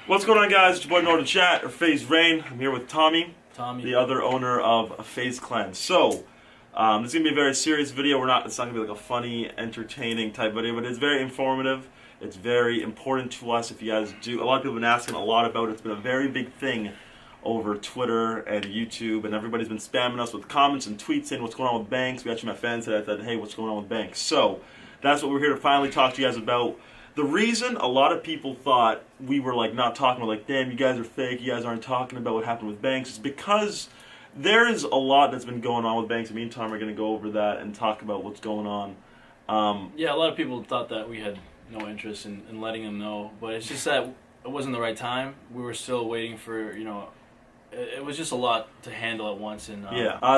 What's going on, guys? It's your boy Northern Chat, or FaZe Rain. I'm here with Tommy, the other owner of FaZe Clan. So, this is going to be a very serious video. It's not going to be like a funny, entertaining type video, but it's very informative. It's very important to us. If you guys do, a lot of people have been asking a lot about it. It's been a very big thing over Twitter and YouTube, and everybody's been spamming us with comments and tweets saying what's going on with Banks. We actually met fans that said, hey, what's going on with Banks? So, that's what we're here to finally talk to you guys about. The reason a lot of people thought we were like not talking about, like, damn, you guys are fake, you guys aren't talking about what happened with Banks, is because there is a lot that's been going on with Banks. Me and Tom are going to go over that and talk about what's going on. Yeah, a lot of people thought that we had no interest in letting them know, but it's just that it wasn't the right time. We were still waiting for, it was just a lot to handle at once. And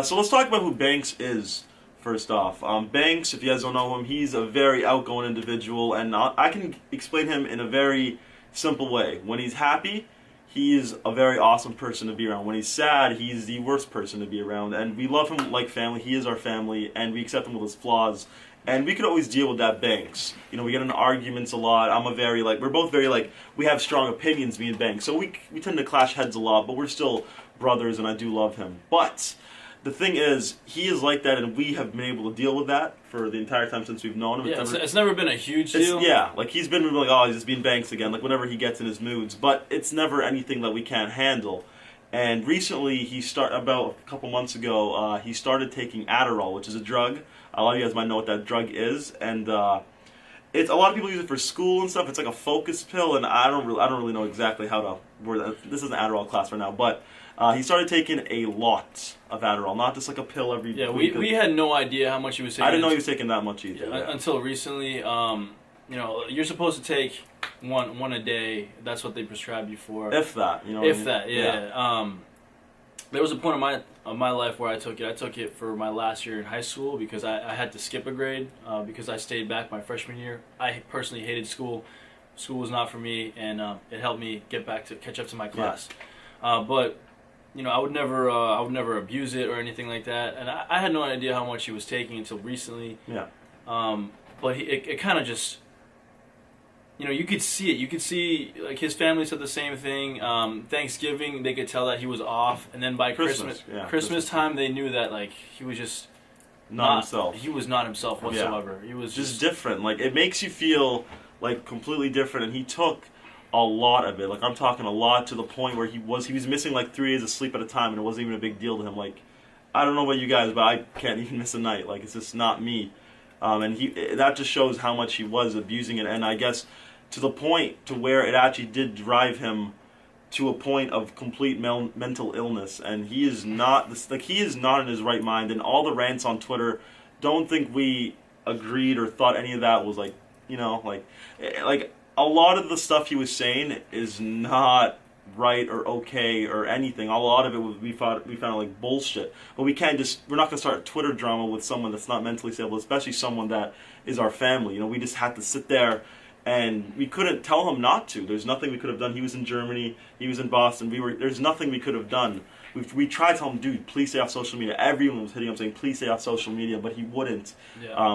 so let's talk about who Banks is. First off, Banks, if you guys don't know him, he's a very outgoing individual, and I can explain him in a very simple way. When he's happy, he is a very awesome person to be around. When he's sad, he's the worst person to be around, and we love him like family. He is our family, and we accept him with his flaws, and we could always deal with that. Banks, we get into arguments a lot. We're both very, we have strong opinions, me and Banks, so we tend to clash heads a lot, but we're still brothers, and I do love him. But the thing is, he is like that, and we have been able to deal with that for the entire time since we've known him. Yeah, it's never been a huge deal. Yeah, he's been like, oh, he's just being Banks again, whenever he gets in his moods. But it's never anything that we can't handle. And recently, about a couple months ago, he started taking Adderall, which is a drug. A lot of you guys might know what that drug is, and it's a lot of people use it for school and stuff. It's like a focus pill, and I don't really know exactly how to word that. This is an Adderall class right now, but he started taking a lot of Adderall, not just like a pill every week. Yeah, we had no idea how much he was taking. I didn't know he was taking that much either. Yeah. Until recently, you're supposed to take one a day. That's what they prescribe you for. If that, yeah. There was a point of my life where I took it. I took it for my last year in high school because I had to skip a grade because I stayed back my freshman year. I personally hated school. School was not for me, and it helped me catch up to my class. Yeah. But I would never abuse it or anything like that. And I had no idea how much he was taking until recently. Yeah. But it kind of just, you could see it. You could see, his family said the same thing. Thanksgiving, they could tell that he was off. And then by Christmas time, they knew that, he was just not himself. He was not himself whatsoever. Yeah. He was just different. It makes you feel, completely different. And he took a lot of it. I'm talking a lot, to the point where he was missing 3 days of sleep at a time, and it wasn't even a big deal to him. I don't know about you guys, but I can't even miss a night. It's just not me. And that just shows how much he was abusing it, and I guess to the point to where it actually did drive him to a point of complete mental illness, and he is not he is not in his right mind. And all the rants on Twitter, don't think we agreed or thought any of that was a lot of the stuff he was saying is not right or okay or anything. A lot of it we found bullshit. But we're not going to start Twitter drama with someone that's not mentally stable, especially someone that is our family. We just had to sit there, and we couldn't tell him not to. There's nothing we could have done. He was in Germany, he was in Boston. There's nothing we could have done. We tried to tell him, dude, please stay off social media. Everyone was hitting him saying, please stay off social media, but he wouldn't,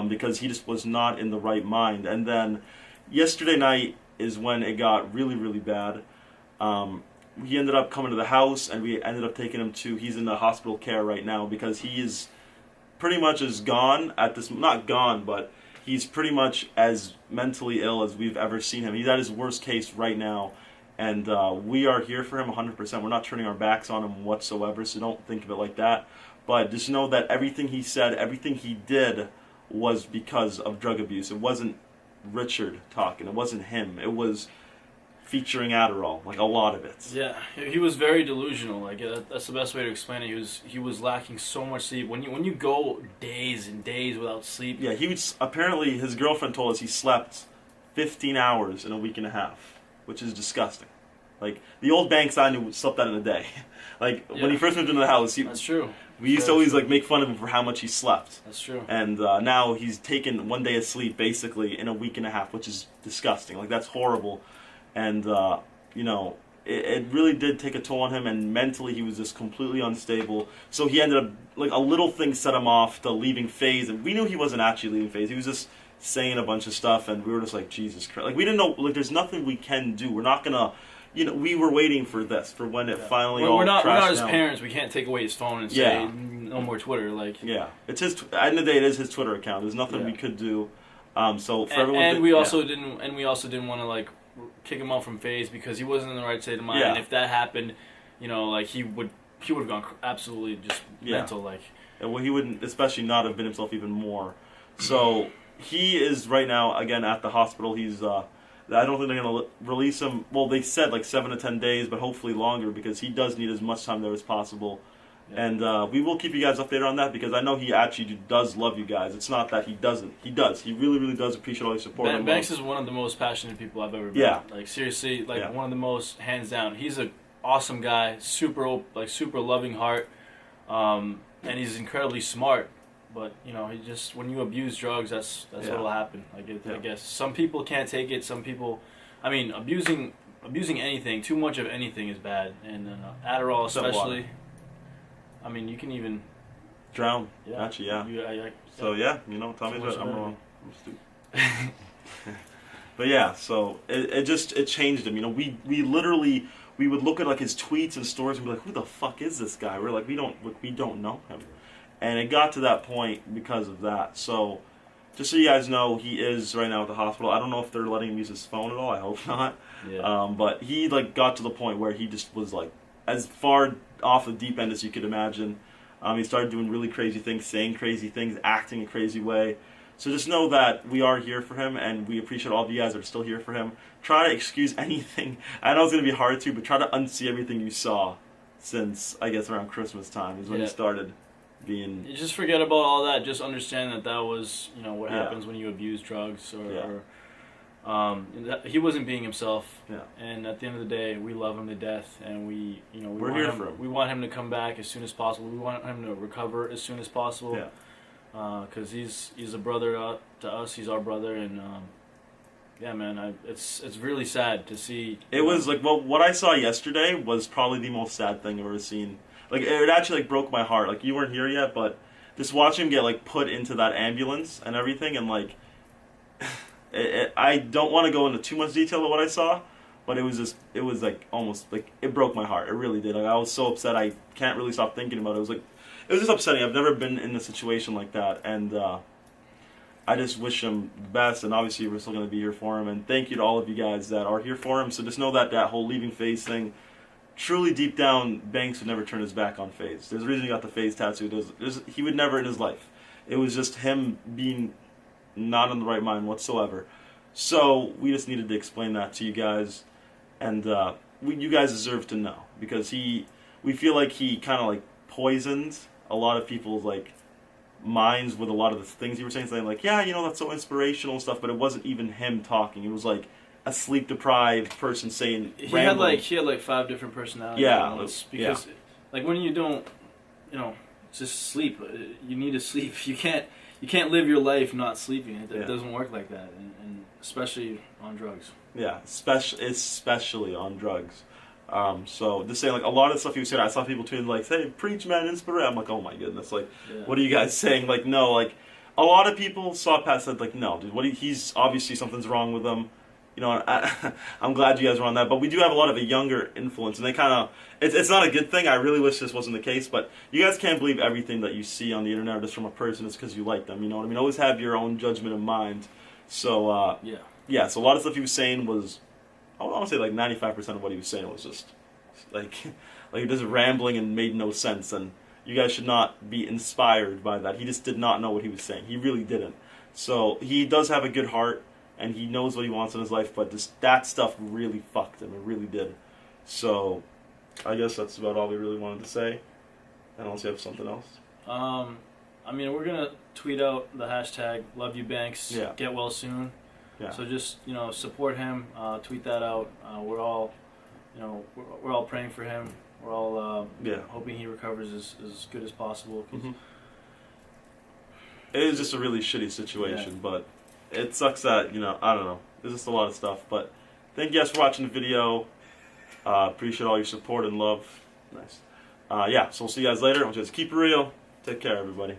because he just was not in the right mind. And then yesterday night is when it got really, really bad. He ended up coming to the house, and we ended up taking him he's in the hospital care right now, because he is pretty much as gone at this, not gone, but he's pretty much as mentally ill as we've ever seen him. He's at his worst case right now, and we are here for him 100%. We're not turning our backs on him whatsoever, so don't think of it like that. But just know that everything he said, everything he did was because of drug abuse. It wasn't Richard talking. It wasn't him. It was featuring Adderall, a lot of it. Yeah, he was very delusional. That's the best way to explain it. He was lacking so much sleep. When you go days and days without sleep. Yeah, apparently his girlfriend told us he slept 15 hours in a week and a half, which is disgusting. The old Banks I knew slept that in a day. When he first moved into the house, that's true. We used to always make fun of him for how much he slept. That's true. And now he's taken 1 day of sleep basically in a week and a half, which is disgusting. That's horrible. And it really did take a toll on him, and mentally he was just completely unstable. So he ended up, a little thing set him off to leaving FaZe, and we knew he wasn't actually leaving FaZe. He was just saying a bunch of stuff, and we were just like, Jesus Christ. We didn't know, there's nothing we can do. We're not gonna, we were waiting for this, for when it finally all we're not his down. parents. We can't take away his phone and say no more Twitter. Like it's his. At the end of the day, it is his Twitter account. There's nothing we could do. So for everyone, and we also didn't want to like kick him out from FaZe because he wasn't in the right state of mind. And if that happened, like he would have gone absolutely just mental. Like, well, he wouldn't, especially not have been himself even more. So he is right now again at the hospital. He's. I don't think they're going to release him. Well, they said like 7 to 10 days, but hopefully longer because he does need as much time there as possible. Yeah. And we will keep you guys updated on that because I know he actually does love you guys. It's not that he doesn't. He does. He really, really does appreciate all your support. Banks is one of the most passionate people I've ever met. Yeah. Like, seriously, one of the most, hands down. He's an awesome guy, super loving heart, and he's incredibly smart. But he just when you abuse drugs, that's what'll happen. I guess some people can't take it. Some people, abusing anything, too much of anything is bad, and Adderall especially. You can even drown. Yeah. Actually, So Tommy's right. I'm wrong. I'm stupid. But so it changed him. We literally would look at like his tweets and stories and be like, who the fuck is this guy? We're like, we don't know him. And it got to that point because of that. So, just so you guys know, he is right now at the hospital. I don't know if they're letting him use his phone at all. I hope not. Yeah. But he got to the point where he just was as far off the deep end as you could imagine. He started doing really crazy things, saying crazy things, acting a crazy way. So just know that we are here for him, and we appreciate all of you guys that are still here for him. Try to excuse anything. I know it's going to be hard to, but try to unsee everything you saw since, I guess, around Christmas time is when he started. You just forget about all that. Just understand that was what happens when you abuse drugs or he wasn't being himself. Yeah. And at the end of the day, we love him to death, and we're here for him. We want him to come back as soon as possible. We want him to recover as soon as possible. Yeah. Because he's a brother to us. He's our brother, and man, it's really sad to see. It was what I saw yesterday was probably the most sad thing I've ever seen. It actually broke my heart. You weren't here yet, but just watching him get put into that ambulance and everything, and I don't want to go into too much detail of what I saw, but it was almost it broke my heart. It really did. I was so upset. I can't really stop thinking about it. It was just upsetting. I've never been in a situation like that, and I just wish him the best. And obviously, we're still going to be here for him. And thank you to all of you guys that are here for him. So just know that whole leaving FaZe thing. Truly, deep down, Banks would never turn his back on FaZe. There's a reason he got the FaZe tattoo. He would never in his life. It was just him being not in the right mind whatsoever. So we just needed to explain that to you guys, and you guys deserve to know because we feel like he kind of poisoned a lot of people's minds with a lot of the things he was saying that's so inspirational and stuff. But it wasn't even him talking. It was a sleep deprived person saying he had 5 different personalities. Yeah, because when you don't, just sleep. You need to sleep. You can't live your life not sleeping. It doesn't work like that, and especially on drugs. Yeah, especially on drugs. So just saying a lot of stuff he was saying. I saw people tweeting "Hey, preach, man, inspire." I'm like, oh my goodness, what are you guys saying? No, a lot of people saw past that. No, dude, he's obviously something's wrong with him. I'm glad you guys were on that, but we do have a lot of a younger influence, and they kind of, it's not a good thing. I really wish this wasn't the case, but you guys can't believe everything that you see on the internet just from a person just because you like them, you know what I mean? Always have your own judgment in mind. So, so a lot of stuff he was saying was, I want to say 95% of what he was saying was just, just rambling and made no sense, and you guys should not be inspired by that. He just did not know what he was saying. He really didn't. So, he does have a good heart, and he knows what he wants in his life, but that stuff really fucked him. It really did. So, I guess that's about all we really wanted to say. Unless you have something else. We're going to tweet out the hashtag #LoveYouBanks. Yeah. Get well soon. Yeah. So just, support him. Tweet that out. We're all praying for him. We're all hoping he recovers as good as possible. Mm-hmm. It is just a really shitty situation, but it sucks that, I don't know. There's just a lot of stuff. But thank you guys for watching the video. Appreciate all your support and love. Nice. So we'll see you guys later. I want you guys to keep it real. Take care, everybody.